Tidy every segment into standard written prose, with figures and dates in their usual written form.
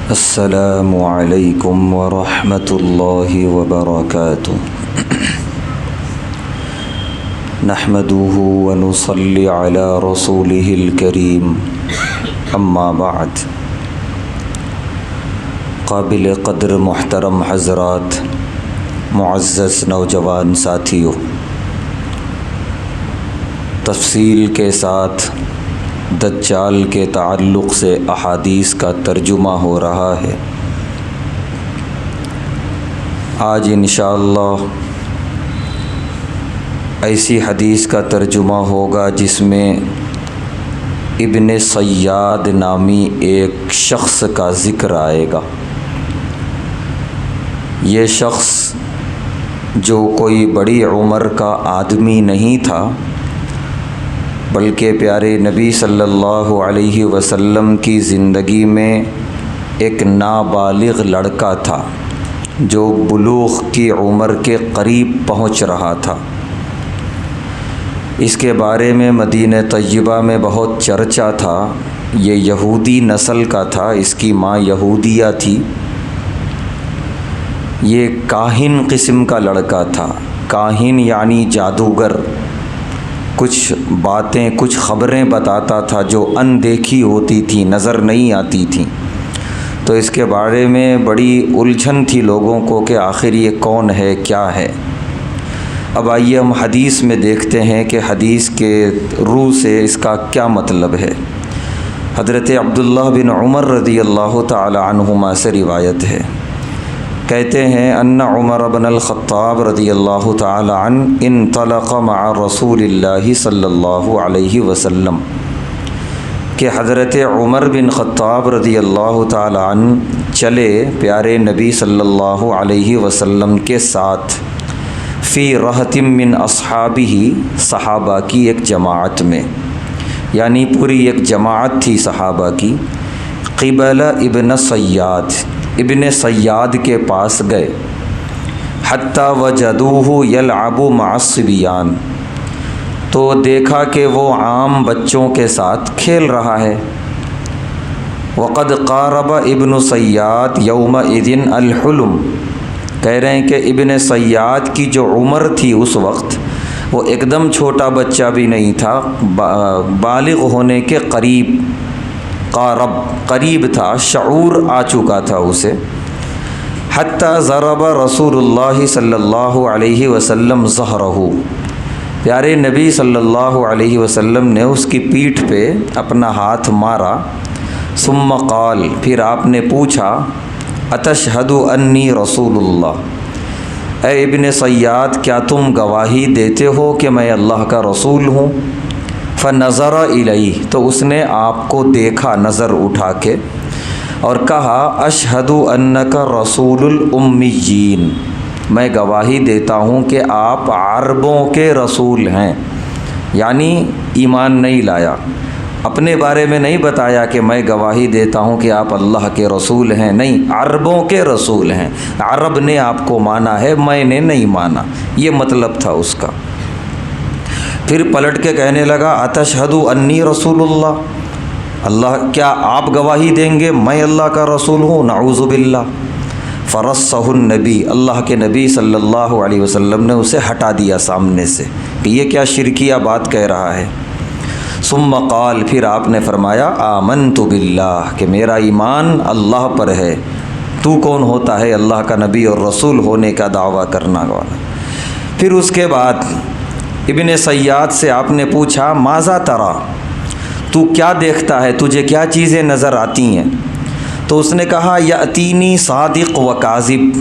السلام علیکم ورحمۃ اللہ وبرکاتہ نحمده ونصلی علی رسوله الکریم اما بعد قابل قدر محترم حضرات، معزز نوجوان ساتھیوں، تفصیل کے ساتھ دجال کے تعلق سے احادیث کا ترجمہ ہو رہا ہے۔ آج انشاءاللہ ایسی حدیث کا ترجمہ ہوگا جس میں ابن صیاد نامی ایک شخص کا ذکر آئے گا۔ یہ شخص جو کوئی بڑی عمر کا آدمی نہیں تھا، بلکہ پیارے نبی صلی اللہ علیہ وسلم کی زندگی میں ایک نابالغ لڑکا تھا جو بلوغ کی عمر کے قریب پہنچ رہا تھا۔ اس کے بارے میں مدینہ طیبہ میں بہت چرچا تھا۔ یہ یہودی نسل کا تھا، اس کی ماں یہودیہ تھی۔ یہ کاہن قسم کا لڑکا تھا۔ کاہن یعنی جادوگر، کچھ باتیں کچھ خبریں بتاتا تھا جو اندیکھی ہوتی تھیں، نظر نہیں آتی تھیں۔ تو اس کے بارے میں بڑی الجھن تھی لوگوں کو کہ آخر یہ کون ہے، کیا ہے۔ اب آئیے ہم حدیث میں دیکھتے ہیں کہ حدیث کے روح سے اس کا کیا مطلب ہے۔ حضرت عبداللہ بن عمر رضی اللہ تعالی عنہما سے روایت ہے، کہتے ہیں ان عمر بن الخطاب رضی اللہ تعالی عنہ انطلق مع رسول اللہ صلی اللہ علیہ وسلم، کہ حضرت عمر بن خطاب رضی اللہ تعالی عنہ چلے پیارے نبی صلی اللہ علیہ وسلم کے ساتھ فی رہط من اصحابہ، صحابہ کی ایک جماعت میں، یعنی پوری ایک جماعت تھی صحابہ کی۔ قبل ابن صیاد، ابن صیاد کے پاس گئے۔ حتی وجدوہ یلعب مع الصبیان، تو دیکھا کہ وہ عام بچوں کے ساتھ کھیل رہا ہے۔ وقد قارب ابن صیاد یومئذ الحلم، کہہ رہے ہیں کہ ابن صیاد کی جو عمر تھی اس وقت، وہ ایک دم چھوٹا بچہ بھی نہیں تھا، بالغ ہونے کے قریب، قریب تھا، شعور آ چکا تھا اسے۔ حتی ضرب رسول اللہ صلی اللہ علیہ وسلم ظہرہ، پیارے نبی صلی اللہ علیہ وسلم نے اس کی پیٹھ پہ اپنا ہاتھ مارا۔ ثم قال، پھر آپ نے پوچھا، اتشہد انی رسول اللہ، اے ابن صیاد کیا تم گواہی دیتے ہو کہ میں اللہ کا رسول ہوں؟ فنظر الیہ، تو اس نے آپ کو دیکھا نظر اٹھا کے اور کہا، اشہد انک رسول الامیین، میں گواہی دیتا ہوں کہ آپ عربوں کے رسول ہیں۔ یعنی ایمان نہیں لایا، اپنے بارے میں نہیں بتایا کہ میں گواہی دیتا ہوں کہ آپ اللہ کے رسول ہیں، نہیں، عربوں کے رسول ہیں۔ عرب نے آپ کو مانا ہے، میں نے نہیں مانا، یہ مطلب تھا اس کا۔ پھر پلٹ کے کہنے لگا، اتشہد انی رسول اللہ، کیا آپ گواہی دیں گے میں اللہ کا رسول ہوں؟ نعوذ باللہ۔ فرصہ النبی، اللہ کے نبی صلی اللہ علیہ وسلم نے اسے ہٹا دیا سامنے سے کہ یہ کیا شرکیہ بات کہہ رہا ہے۔ ثم قال، پھر آپ نے فرمایا، آمنت باللہ، کہ میرا ایمان اللہ پر ہے۔ تو کون ہوتا ہے اللہ کا نبی اور رسول ہونے کا دعویٰ کرنا والا؟ پھر اس کے بعد ابن صیاد سے آپ نے پوچھا، ماذا ترا، تو کیا دیکھتا ہے، تجھے کیا چیزیں نظر آتی ہیں؟ تو اس نے کہا، یأتینی صادق و کاذب،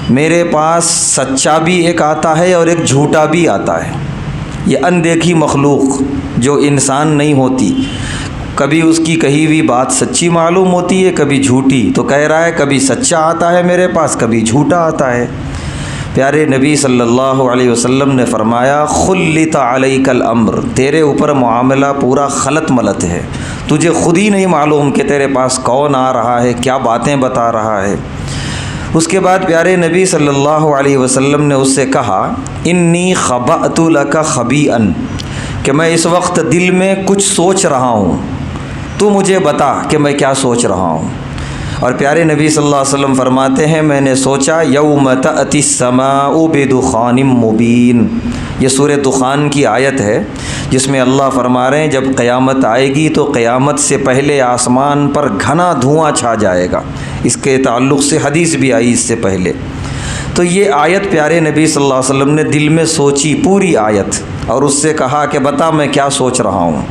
میرے پاس سچا بھی ایک آتا ہے اور ایک جھوٹا بھی آتا ہے۔ یہ اندیکھی مخلوق جو انسان نہیں ہوتی، کبھی اس کی کہی ہوئی بات سچی معلوم ہوتی ہے، کبھی جھوٹی۔ تو کہہ رہا ہے کبھی سچا آتا ہے میرے پاس، کبھی جھوٹا آتا ہے۔ پیارے نبی صلی اللہ علیہ وسلم نے فرمایا، خلط علیک الامر، تیرے اوپر معاملہ پورا خلط ملط ہے، تجھے خود ہی نہیں معلوم کہ تیرے پاس کون آ رہا ہے، کیا باتیں بتا رہا ہے۔ اس کے بعد پیارے نبی صلی اللہ علیہ وسلم نے اس سے کہا، انی خبأت لک خبیئا، کہ میں اس وقت دل میں کچھ سوچ رہا ہوں، تو مجھے بتا کہ میں کیا سوچ رہا ہوں۔ اور پیارے نبی صلی اللہ علیہ وسلم فرماتے ہیں میں نے سوچا یوم تأتی السماء بدخان مبین، یہ سورہ دخان کی آیت ہے جس میں اللہ فرما رہے ہیں جب قیامت آئے گی تو قیامت سے پہلے آسمان پر گھنا دھواں چھا جائے گا۔ اس کے تعلق سے حدیث بھی آئی اس سے پہلے۔ تو یہ آیت پیارے نبی صلی اللہ علیہ وسلم نے دل میں سوچی پوری آیت، اور اس سے کہا کہ بتا میں کیا سوچ رہا ہوں۔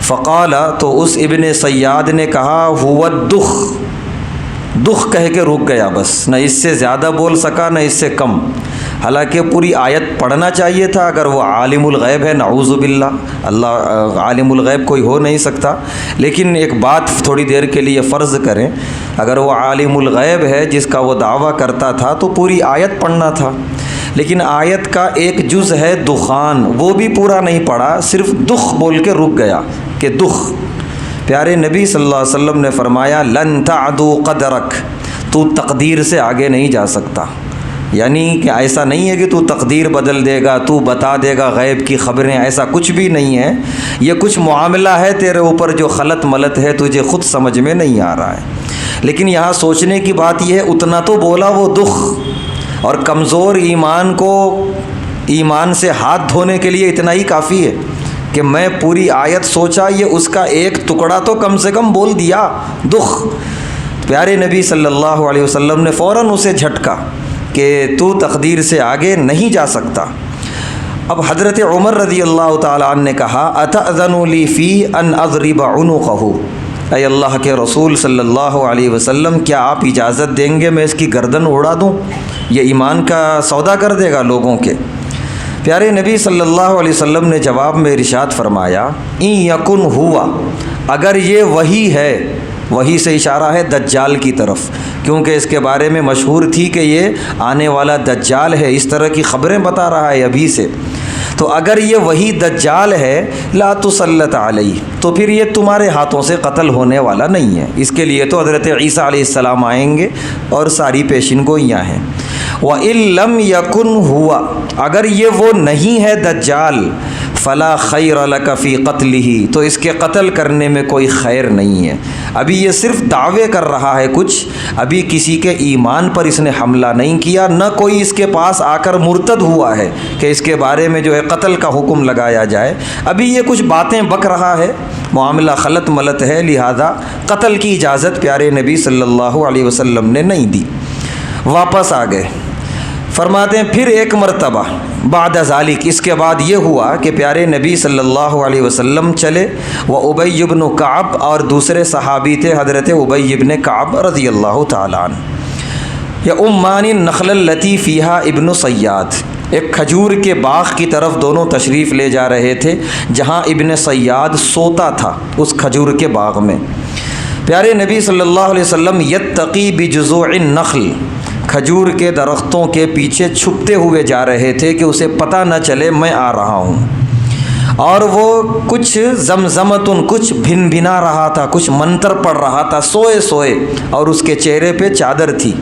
فقال، تو اس ابن سیاد نے کہا هو الدخ، دخ کہہ کے رک گیا، بس نہ اس سے زیادہ بول سکا نہ اس سے کم۔ حالانکہ پوری آیت پڑھنا چاہیے تھا اگر وہ عالم الغیب ہے، نعوذ باللہ، اللہ عالم الغیب کوئی ہو نہیں سکتا، لیکن ایک بات تھوڑی دیر کے لیے فرض کریں، اگر وہ عالم الغیب ہے جس کا وہ دعویٰ کرتا تھا تو پوری آیت پڑھنا تھا، لیکن آیت کا ایک جز ہے دخان، وہ بھی پورا نہیں پڑھا، صرف دخ بول کے رک گیا کہ دخ۔ پیارے نبی صلی اللہ علیہ وسلم نے فرمایا لن تعدو قدرک، تو تقدیر سے آگے نہیں جا سکتا، یعنی کہ ایسا نہیں ہے کہ تو تقدیر بدل دے گا، تو بتا دے گا غیب کی خبریں، ایسا کچھ بھی نہیں ہے، یہ کچھ معاملہ ہے تیرے اوپر جو خلط ملط ہے، تجھے خود سمجھ میں نہیں آ رہا ہے۔ لیکن یہاں سوچنے کی بات یہ ہے اتنا تو بولا وہ دخ، اور کمزور ایمان کو ایمان سے ہاتھ دھونے کے لیے اتنا ہی کافی ہے کہ میں پوری آیت سوچا، یہ اس کا ایک ٹکڑا تو کم سے کم بول دیا دخ۔ پیارے نبی صلی اللہ علیہ وسلم نے فوراً اسے جھٹکا کہ تو تقدیر سے آگے نہیں جا سکتا۔ اب حضرت عمر رضی اللہ تعالیٰ عنہ نے کہا اتأذن لی فی ان اضرب عنقہ، اے اللہ کے رسول صلی اللہ علیہ وسلم کیا آپ اجازت دیں گے میں اس کی گردن اڑا دوں؟ یہ ایمان کا سودا کر دے گا لوگوں کے۔ پیارے نبی صلی اللہ علیہ وسلم نے جواب میں ارشاد فرمایا ان یکن ہوا، اگر یہ وہی ہے، وہی سے اشارہ ہے دجال کی طرف، کیونکہ اس کے بارے میں مشہور تھی کہ یہ آنے والا دجال ہے، اس طرح کی خبریں بتا رہا ہے ابھی سے، تو اگر یہ وہی دجال ہے لا تسلط علیہ، تو پھر یہ تمہارے ہاتھوں سے قتل ہونے والا نہیں ہے، اس کے لیے تو حضرت عیسیٰ علیہ السلام آئیں گے اور ساری پیشین گوئیاں ہیں۔ وَإِن لَّمْ يَكُنْ هُوَ، اگر یہ وہ نہیں ہے دجال، فَلَا خَيْرَ لَكَ فِي قَتْلِهِ، تو اس کے قتل کرنے میں کوئی خیر نہیں ہے۔ ابھی یہ صرف دعوے کر رہا ہے کچھ، ابھی کسی کے ایمان پر اس نے حملہ نہیں کیا، نہ کوئی اس کے پاس آ کر مرتد ہوا ہے کہ اس کے بارے میں جو ہے قتل کا حکم لگایا جائے، ابھی یہ کچھ باتیں بک رہا ہے، معاملہ خلط ملط ہے، لہذا قتل کی اجازت پیارے نبی صلی اللہ علیہ وسلم نے نہیں دی۔ واپس آ گئے، فرماتے ہیں پھر ایک مرتبہ بعد ذالک، اس کے بعد یہ ہوا کہ پیارے نبی صلی اللہ علیہ وسلم چلے، وہ ابی بن کعب اور دوسرے صحابی تھے حضرت ابی بن کعب رضی اللہ تعالیٰ عنہ، یا امان النخل التی فیہا ابن صیاد، ایک کھجور کے باغ کی طرف دونوں تشریف لے جا رہے تھے جہاں ابن صیاد سوتا تھا اس کھجور کے باغ میں۔ پیارے نبی صلی اللہ علیہ وسلم یتقی بجذوع النخل، کھجور کے درختوں کے پیچھے چھپتے ہوئے جا رہے تھے کہ اسے پتہ نہ چلے میں آ رہا ہوں، اور وہ کچھ زمزمتن، کچھ بھن بھنا رہا تھا، کچھ منتر پڑھ رہا تھا سوئے سوئے، اور اس کے چہرے پہ چادر تھی۔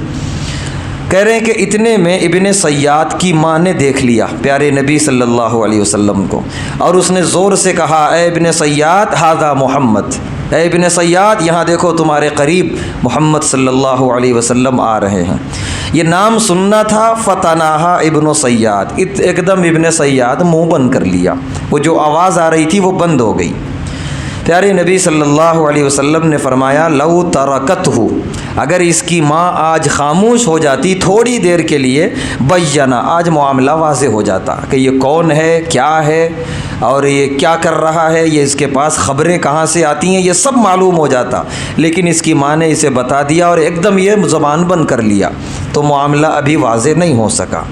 کہہ رہے ہیں کہ اتنے میں ابن صیاد کی ماں نے دیکھ لیا پیارے نبی صلی اللہ علیہ وسلم کو، اور اس نے زور سے کہا اے ابن صیاد ھذا محمد، اے ابن صیاد یہاں دیکھو تمہارے قریب محمد صلی اللہ علیہ وسلم آ رہے ہیں۔ یہ نام سننا تھا، فتناہا ابن صیاد، ایک دم ابن صیاد منہ بند کر لیا، وہ جو آواز آ رہی تھی وہ بند ہو گئی۔ پیارے نبی صلی اللہ علیہ وسلم نے فرمایا لو ترکتہ، اگر اس کی ماں آج خاموش ہو جاتی تھوڑی دیر کے لیے، بینا، آج معاملہ واضح ہو جاتا کہ یہ کون ہے، کیا ہے، اور یہ کیا کر رہا ہے، یہ اس کے پاس خبریں کہاں سے آتی ہیں، یہ سب معلوم ہو جاتا، لیکن اس کی ماں نے اسے بتا دیا اور ایک دم یہ زبان بند کر لیا، تو معاملہ ابھی واضح نہیں ہو سکا۔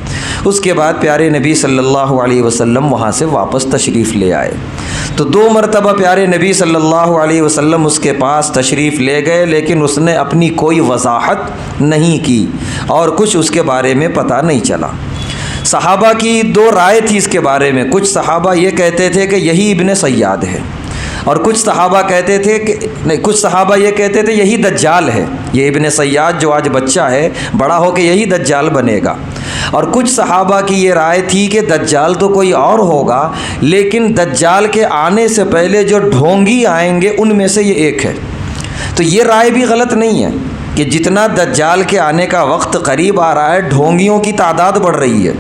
اس کے بعد پیارے نبی صلی اللہ علیہ وسلم وہاں سے واپس تشریف لے آئے، تو 2 مرتبہ پیارے نبی صلی اللہ علیہ وسلم اس کے پاس تشریف لے گئے، لیکن اس نے اپنی کوئی وضاحت نہیں کی اور کچھ اس کے بارے میں پتہ نہیں چلا۔ صحابہ کی 2 رائے تھی اس کے بارے میں، کچھ صحابہ یہ کہتے تھے کہ یہی ابن صیاد ہے، اور کچھ صحابہ کہتے تھے کہ نہیں، کچھ صحابہ یہ کہتے تھے یہی دجال ہے، یہ ابن صیاد جو آج بچہ ہے بڑا ہو کے یہی دجال بنے گا، اور کچھ صحابہ کی یہ رائے تھی کہ دجال تو کوئی اور ہوگا، لیکن دجال کے آنے سے پہلے جو ڈھونگی آئیں گے ان میں سے یہ ایک ہے۔ تو یہ رائے بھی غلط نہیں ہے کہ جتنا دجال کے آنے کا وقت قریب آ رہا ہے ڈھونگیوں کی تعداد بڑھ رہی ہے،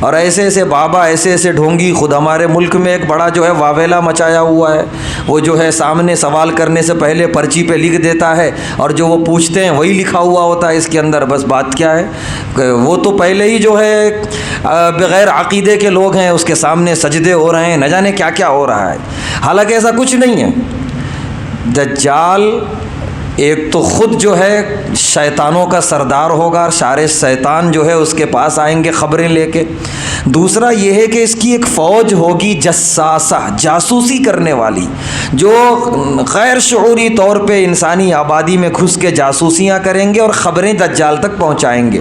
اور ایسے ایسے بابا ایسے ایسے ڈھونگی، خود ہمارے ملک میں ایک بڑا جو ہے واویلا مچایا ہوا ہے، وہ جو ہے سامنے سوال کرنے سے پہلے پرچی پہ لکھ دیتا ہے، اور جو وہ پوچھتے ہیں وہی لکھا ہوا ہوتا ہے اس کے اندر۔ بس بات کیا ہے کہ وہ تو پہلے ہی جو ہے بغیر عقیدے کے لوگ ہیں، اس کے سامنے سجدے ہو رہے ہیں، نہ جانے کیا کیا ہو رہا ہے، حالانکہ ایسا کچھ نہیں ہے۔ دجال ایک تو خود جو ہے شیطانوں کا سردار ہوگا، سارے شیطان جو ہے اس کے پاس آئیں گے خبریں لے کے۔ دوسرا یہ ہے کہ اس کی ایک فوج ہوگی جساسہ، جاسوسی کرنے والی، جو غیر شعوری طور پہ انسانی آبادی میں گھس کے جاسوسیاں کریں گے اور خبریں دجال تک پہنچائیں گے۔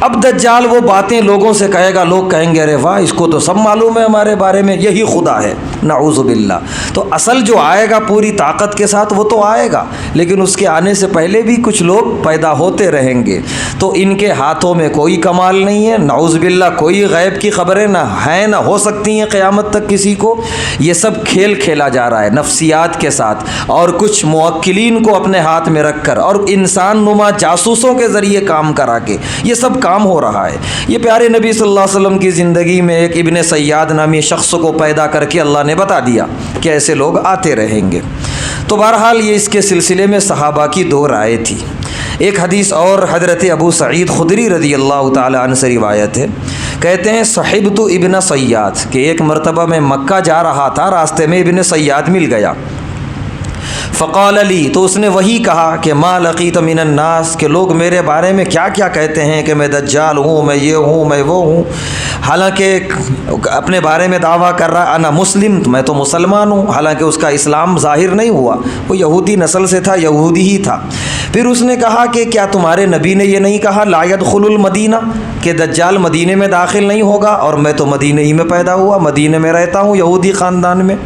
اب دجال وہ باتیں لوگوں سے کہے گا، لوگ کہیں گے ارے واہ، اس کو تو سب معلوم ہے ہمارے بارے میں، یہی خدا ہے، نعوذ باللہ۔ تو اصل جو آئے گا پوری طاقت کے ساتھ وہ تو آئے گا، لیکن اس کے آنے سے پہلے بھی کچھ لوگ پیدا ہوتے رہیں گے، تو ان کے ہاتھوں میں کوئی کمال نہیں ہے، نعوذ باللہ، کوئی غیب کی خبریں نہ ہیں نہ ہو سکتی ہیں قیامت تک کسی کو۔ یہ سب کھیل کھیلا جا رہا ہے نفسیات کے ساتھ، اور کچھ موکلین کو اپنے ہاتھ میں رکھ کر اور انسان نما جاسوسوں کے ذریعے کام کرا کے یہ سب کام ہو رہا ہے۔ یہ پیارے نبی صلی اللہ علیہ وسلم کی زندگی میں ایک ابن سیاد نامی شخص کو پیدا کر کے اللہ نے بتا دیا کہ ایسے لوگ آتے رہیں گے۔ تو بہرحال یہ اس کے سلسلے میں صحابہ کی دو رائے تھی۔ ایک حدیث اور حضرت ابو سعید خدری رضی اللہ تعالی عنہ سے روایت ہے، کہتے ہیں صحبت ابن سیاد، کہ ایک مرتبہ میں مکہ جا رہا تھا، راستے میں ابن سیاد مل گیا، فقال لی، تو اس نے وہی کہا کہ ما لقیت من الناس، کہ لوگ میرے بارے میں کیا کیا کہتے ہیں کہ میں دجال ہوں، میں یہ ہوں، میں وہ ہوں، حالانکہ اپنے بارے میں دعویٰ کر رہا انا مسلم، میں تو مسلمان ہوں، حالانکہ اس کا اسلام ظاہر نہیں ہوا، وہ یہودی نسل سے تھا، یہودی ہی تھا۔ پھر اس نے کہا کہ کیا تمہارے نبی نے یہ نہیں کہا لا يدخل المدینہ، کہ دجال مدینے میں داخل نہیں ہوگا، اور میں تو مدینے ہی میں پیدا ہوا، مدینے میں رہتا ہوں، یہودی خاندان میں۔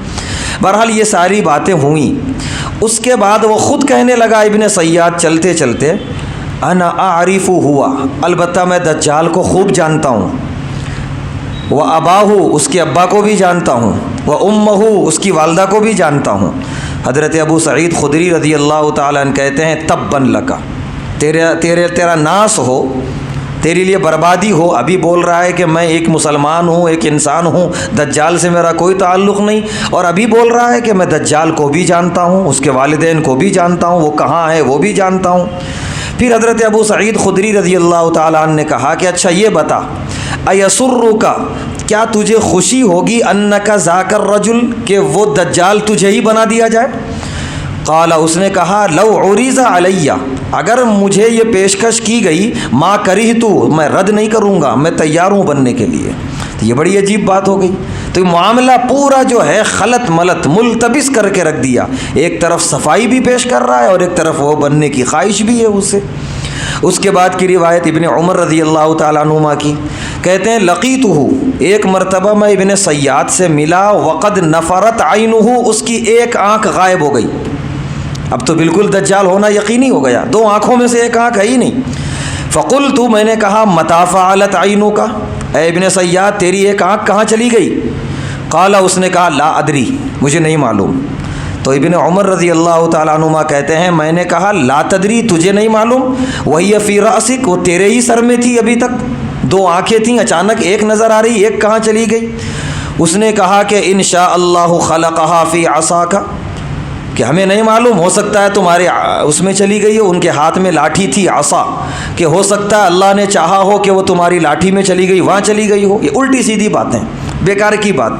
بہرحال یہ ساری باتیں ہوئیں۔ اس کے بعد وہ خود کہنے لگا ابن سیاد چلتے چلتے، انا اعرف ہوا، البتہ میں دجال کو خوب جانتا ہوں، و اباہ، اس کے ابا کو بھی جانتا ہوں، و امہ، اس کی والدہ کو بھی جانتا ہوں۔ حضرت ابو سعید خدری رضی اللہ تعالیٰ عنہ کہتے ہیں تباً لکا، تیرا ناس ہو، تیرے لیے بربادی ہو۔ ابھی بول رہا ہے کہ میں ایک مسلمان ہوں، ایک انسان ہوں، دجال سے میرا کوئی تعلق نہیں، اور ابھی بول رہا ہے کہ میں دجال کو بھی جانتا ہوں، اس کے والدین کو بھی جانتا ہوں، وہ کہاں ہے وہ بھی جانتا ہوں۔ پھر حضرت ابو سعید خدری رضی اللہ تعالیٰ عنہ نے کہا کہ اچھا یہ بتا، ایسرک، کیا تجھے خوشی ہوگی انک ذاک الرجل، کہ وہ دجال تجھے ہی بنا دیا جائے؟ قال، اس نے کہا لو عریض علیہ، اگر مجھے یہ پیشکش کی گئی، ما کرہتو، میں رد نہیں کروں گا، میں تیار ہوں بننے کے لیے۔ تو یہ بڑی عجیب بات ہو گئی۔ تو یہ معاملہ پورا جو ہے خلط ملط ملتبس کر کے رکھ دیا، ایک طرف صفائی بھی پیش کر رہا ہے اور ایک طرف وہ بننے کی خواہش بھی ہے اسے۔ اس کے بعد کی روایت ابن عمر رضی اللہ تعالیٰ عنہما کی، کہتے ہیں لقیتہ، ایک مرتبہ میں ابن سیاد سے ملا، وقد نفرت عینہ، اس کی ایک آنکھ غائب ہو گئی۔ اب تو بالکل دجال ہونا یقینی ہو گیا، دو آنکھوں میں سے ایک آنکھ ہے ہی نہیں۔ فقلت، میں نے کہا متی فعلت عینک، اے ابن سیاد تیری ایک آنکھ کہاں چلی گئی؟ قال، اس نے کہا لا ادری، مجھے نہیں معلوم۔ تو ابن عمر رضی اللہ تعالیٰ عنہما کہتے ہیں میں نے کہا لا تدری، تجھے نہیں معلوم، وہی فی رأسک، وہ تیرے ہی سر میں تھی، ابھی تک دو آنکھیں تھیں، اچانک ایک نظر آ رہی، ایک کہاں چلی گئی؟ اس نے کہا کہ ان شاء اللہ خلقہا فی عصاک، کہ ہمیں نہیں معلوم، ہو سکتا ہے تمہارے اس میں چلی گئی ہو، ان کے ہاتھ میں لاٹھی تھی عصا، کہ ہو سکتا ہے اللہ نے چاہا ہو کہ وہ تمہاری لاٹھی میں چلی گئی، وہاں چلی گئی ہو۔ یہ الٹی سیدھی باتیں، بیکار کی بات۔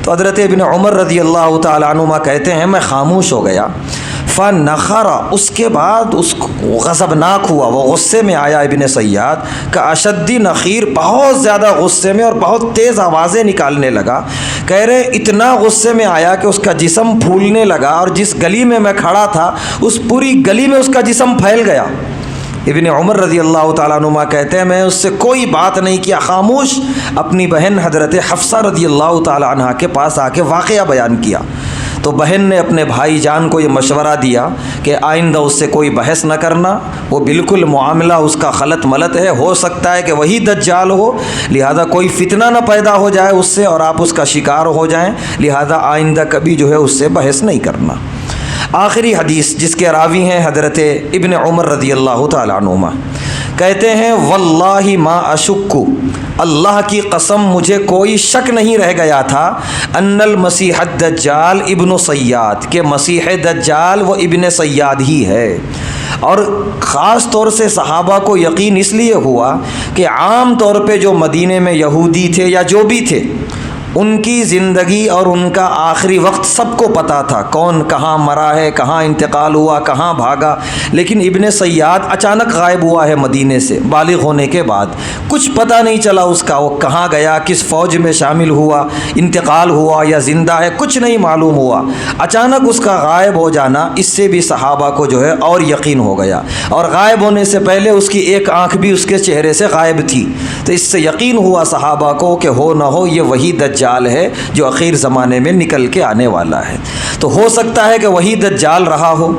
تو حضرت ابن عمر رضی اللہ تعالیٰ عنہما کہتے ہیں میں خاموش ہو گیا، فنخر، اس کے بعد اس غضبناک ہوا، وہ غصے میں آیا ابن سیاد کا اشدی نخیر، بہت زیادہ غصے میں اور بہت تیز آوازیں نکالنے لگا۔ کہہ رہے اتنا غصے میں آیا کہ اس کا جسم پھولنے لگا، اور جس گلی میں میں کھڑا تھا اس پوری گلی میں اس کا جسم پھیل گیا۔ ابن عمر رضی اللہ تعالیٰ عنہما کہتے ہیں میں اس سے کوئی بات نہیں کیا، خاموش اپنی بہن حضرت حفصہ رضی اللہ تعالیٰ عنہ کے پاس آ کے واقعہ بیان کیا۔ تو بہن نے اپنے بھائی جان کو یہ مشورہ دیا کہ آئندہ اس سے کوئی بحث نہ کرنا، وہ بالکل معاملہ اس کا خلط ملط ہے، ہو سکتا ہے کہ وہی دجال ہو، لہذا کوئی فتنہ نہ پیدا ہو جائے اس سے اور آپ اس کا شکار ہو جائیں، لہذا آئندہ کبھی جو ہے اس سے بحث نہیں کرنا۔ آخری حدیث جس کے راوی ہیں حضرت ابن عمر رضی اللہ تعالیٰ عنہما، کہتے ہیں واللہ ما اشک، اللہ کی قسم مجھے کوئی شک نہیں رہ گیا تھا، ان المسیح الدجال ابن صیاد، کہ مسیح دجال وہ ابن صیاد ہی ہے۔ اور خاص طور سے صحابہ کو یقین اس لیے ہوا کہ عام طور پہ جو مدینے میں یہودی تھے یا جو بھی تھے، ان کی زندگی اور ان کا آخری وقت سب کو پتہ تھا، کون کہاں مرا ہے، کہاں انتقال ہوا، کہاں بھاگا۔ لیکن ابن صیاد اچانک غائب ہوا ہے مدینے سے بالغ ہونے کے بعد، کچھ پتہ نہیں چلا اس کا، وہ کہاں گیا، کس فوج میں شامل ہوا، انتقال ہوا یا زندہ ہے، کچھ نہیں معلوم ہوا۔ اچانک اس کا غائب ہو جانا، اس سے بھی صحابہ کو جو ہے اور یقین ہو گیا، اور غائب ہونے سے پہلے اس کی ایک آنکھ بھی اس کے چہرے سے غائب تھی، تو اس سے یقین ہوا صحابہ کو کہ ہو نہ ہو یہ وہی دجال ہے جو اخیر زمانے میں نکل کے آنے والا ہے۔ تو ہو سکتا ہے کہ وہی دجال رہا ہو،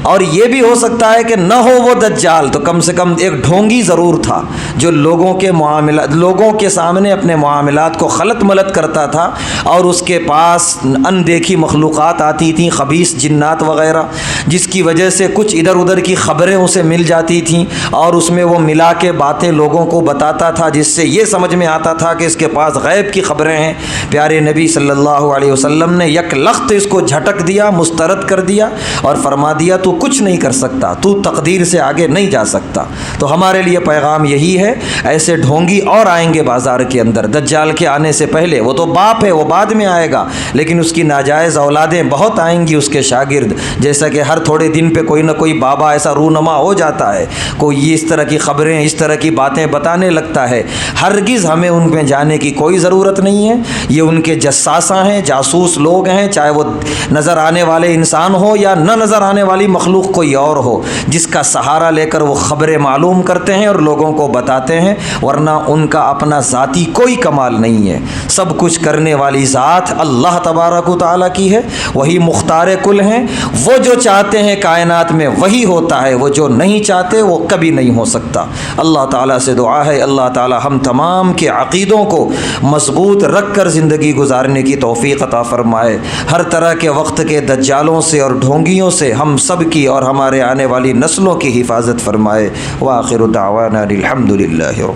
اور یہ بھی ہو سکتا ہے کہ نہ ہو وہ دجال، تو کم سے کم ایک ڈھونگی ضرور تھا جو لوگوں کے سامنے اپنے معاملات کو خلط ملط کرتا تھا، اور اس کے پاس اندیکھی مخلوقات آتی تھیں، خبیث جنات وغیرہ، جس کی وجہ سے کچھ ادھر ادھر کی خبریں اسے مل جاتی تھیں، اور اس میں وہ ملا کے باتیں لوگوں کو بتاتا تھا، جس سے یہ سمجھ میں آتا تھا کہ اس کے پاس غیب کی خبریں ہیں۔ پیارے نبی صلی اللہ علیہ وسلم نے یک لخت اس کو جھٹک دیا، مسترد کر دیا، اور فرما دیا تو کچھ نہیں کر سکتا، تو تقدیر سے آگے نہیں جا سکتا۔ تو ہمارے لیے پیغام یہی ہے، ایسے ڈھونگی اور آئیں گے بازار کے اندر دجال کے آنے سے پہلے۔ وہ تو باپ ہے، وہ بعد میں آئے گا، لیکن اس کی ناجائز اولادیں بہت آئیں گی، اس کے شاگرد، جیسا کہ ہر تھوڑے دن پہ کوئی نہ کوئی بابا ایسا رونما ہو جاتا ہے، کوئی اس طرح کی خبریں، اس طرح کی باتیں بتانے لگتا ہے۔ ہرگز ہمیں ان میں جانے کی کوئی ضرورت نہیں ہے، یہ ان کے جساساں ہیں، جاسوس لوگ ہیں، چاہے وہ نظر آنے والے انسان ہو یا نہ نظر آنے والی مخلوق کوئی اور ہو، جس کا سہارا لے کر وہ خبریں معلوم کرتے ہیں اور لوگوں کو بتاتے ہیں، ورنہ ان کا اپنا ذاتی کوئی کمال نہیں ہے۔ سب کچھ کرنے والی ذات اللہ تبارک و تعالیٰ کی ہے، وہی مختار کل ہیں، وہ جو چاہتے ہیں کائنات میں وہی ہوتا ہے، وہ جو نہیں چاہتے وہ کبھی نہیں ہو سکتا۔ اللہ تعالیٰ سے دعا ہے اللہ تعالیٰ ہم تمام کے عقیدوں کو مضبوط رکھ کر زندگی گزارنے کی توفیق عطا فرمائے، ہر طرح کے وقت کے دجالوں سے اور ڈھونگیوں سے ہم سب کی اور ہمارے آنے والی نسلوں کی حفاظت فرمائے۔ وآخر دعوانا الحمد للہ۔